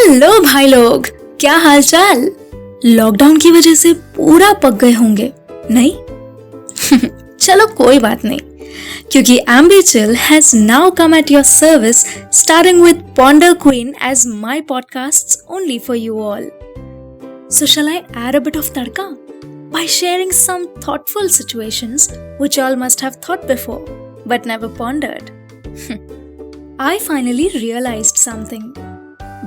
Hello भाई लोग, क्या हाल चाल। लॉकडाउन की वजह से पूरा पक गए होंगे नहीं? चलो कोई बात नहीं, क्योंकि एम्बिचिल has now come at your service, starting with Ponder Queen as my podcasts only for you all. So shall I add a bit of tadka by sharing some thoughtful situations which all must have thought before but never pondered? I finally realized something,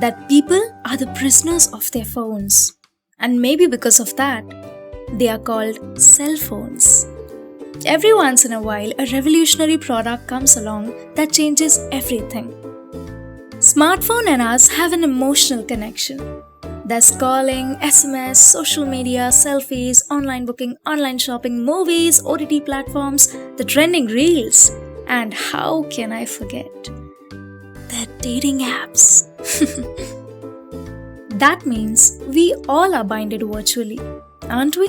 that people are the prisoners of their phones, and maybe because of that, they are called cell phones. Every once in a while, a revolutionary product comes along that changes everything. Smartphone and us have an emotional connection. There's calling, SMS, social media, selfies, online booking, online shopping, movies, OTT platforms, the trending reels, and how can I forget? The dating apps. That means we all are binded virtually, aren't we?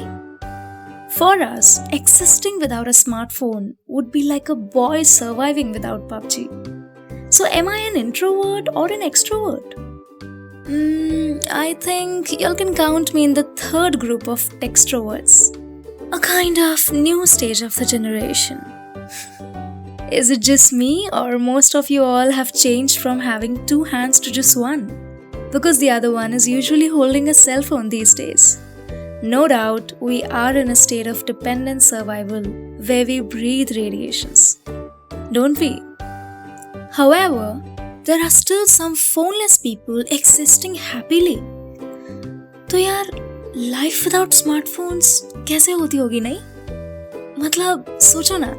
For us, existing without a smartphone would be like a boy surviving without PUBG. So am I an introvert or an extrovert? I think y'all can count me in the third group of extroverts. A kind of new stage of the generation. Is it just me, or most of you all have changed from having two hands to just one? Because the other one is usually holding a cell phone these days. No doubt, we are in a state of dependent survival where we breathe radiations. Don't we? However, there are still some phoneless people existing happily. तो यार, life without smartphones कैसे होती होगी नहीं? मतलब सोचो ना,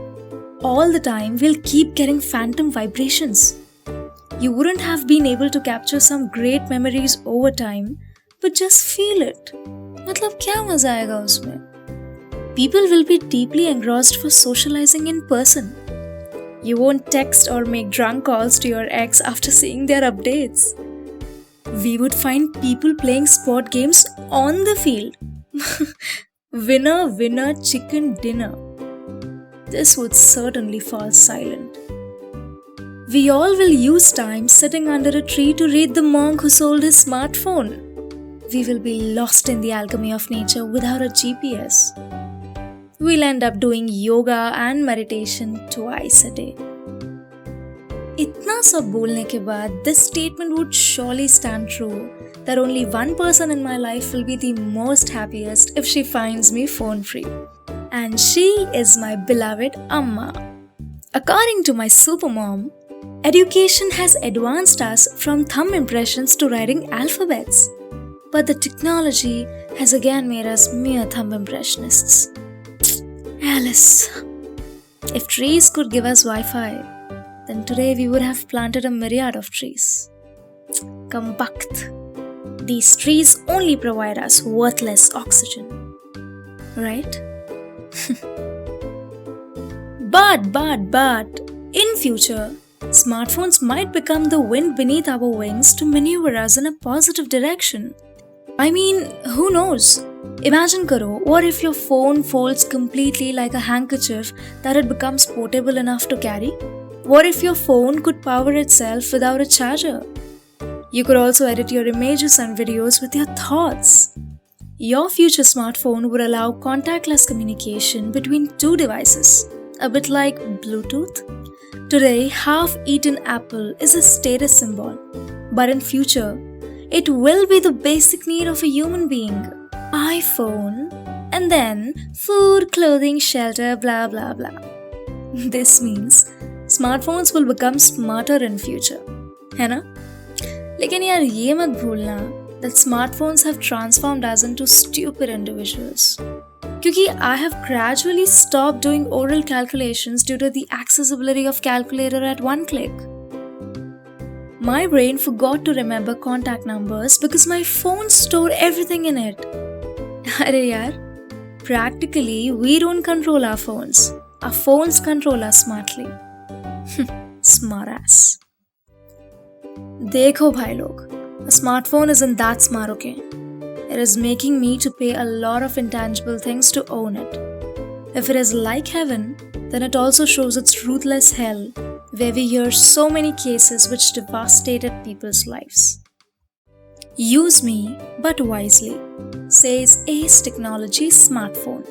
all the time we'll keep getting phantom vibrations. You wouldn't have been able to capture some great memories over time, but just feel it. मतलब क्या मजा आएगा उसमें? People will be deeply engrossed for socializing in person. You won't text or make drunk calls to your ex after seeing their updates. We would find people playing sport games on the field. Winner, winner, chicken dinner. This would certainly fall silent. We all will use time sitting under a tree to read the monk who sold his smartphone. We will be lost in the alchemy of nature without a GPS. We'll end up doing yoga and meditation twice a day. इतना सब बोलने के बाद, this statement would surely stand true that only one person in my life will be the most happiest if she finds me phone free. And she is my beloved Amma. According to my supermom, education has advanced us from thumb impressions to writing alphabets. But the technology has again made us mere thumb impressionists. Alice, if trees could give us Wi-Fi, then today we would have planted a myriad of trees. Kambakt. These trees only provide us worthless oxygen. Right? But, in future, smartphones might become the wind beneath our wings to maneuver us in a positive direction. I mean, who knows? Imagine karo, what if your phone folds completely like a handkerchief that it becomes portable enough to carry? What if your phone could power itself without a charger? You could also edit your images and videos with your thoughts. Your future smartphone would allow contactless communication between two devices, a bit like Bluetooth. Today, half-eaten apple is a status symbol, but in future, it will be the basic need of a human being. iPhone, and then food, clothing, shelter, blah blah blah. This means smartphones will become smarter in future, है ना? लेकिन यार ये मत भूलना that smartphones have transformed us into stupid individuals. Because I have gradually stopped doing oral calculations due to the accessibility of calculator at one click. My brain forgot to remember contact numbers because my phone stored everything in it. Arey yaar, practically we don't control our phones. Our phones control us smartly. Smart ass. देखो भाई लोग, a smartphone isn't that smart, okay? It is making me to pay a lot of intangible things to own it. If it is like heaven, then it also shows its ruthless hell, where we hear so many cases which devastated people's lives. Use me, but wisely, says Ace Technology smartphone.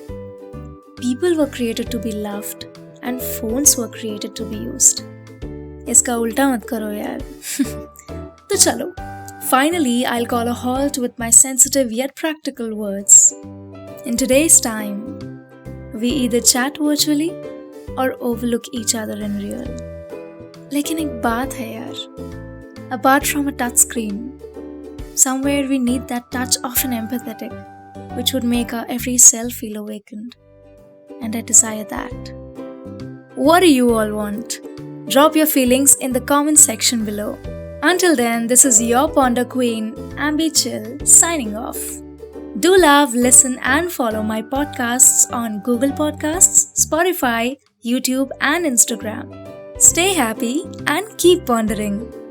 People were created to be loved, and phones were created to be used. इसका उल्टा मत करो यार. तो चलो, finally I'll call a halt with my sensitive yet practical words. In today's time, we either chat virtually or overlook each other in real. लेकिन एक बात है यार, apart from a touch screen, somewhere we need that touch of an empathetic, which would make our every cell feel awakened. And I desire that. What do you all want? Drop your feelings in the comment section below. Until then, this is your Ponder Queen, Ambi Chill, signing off. Do love, listen, and follow my podcasts on Google Podcasts, Spotify, YouTube, and Instagram. Stay happy and keep pondering.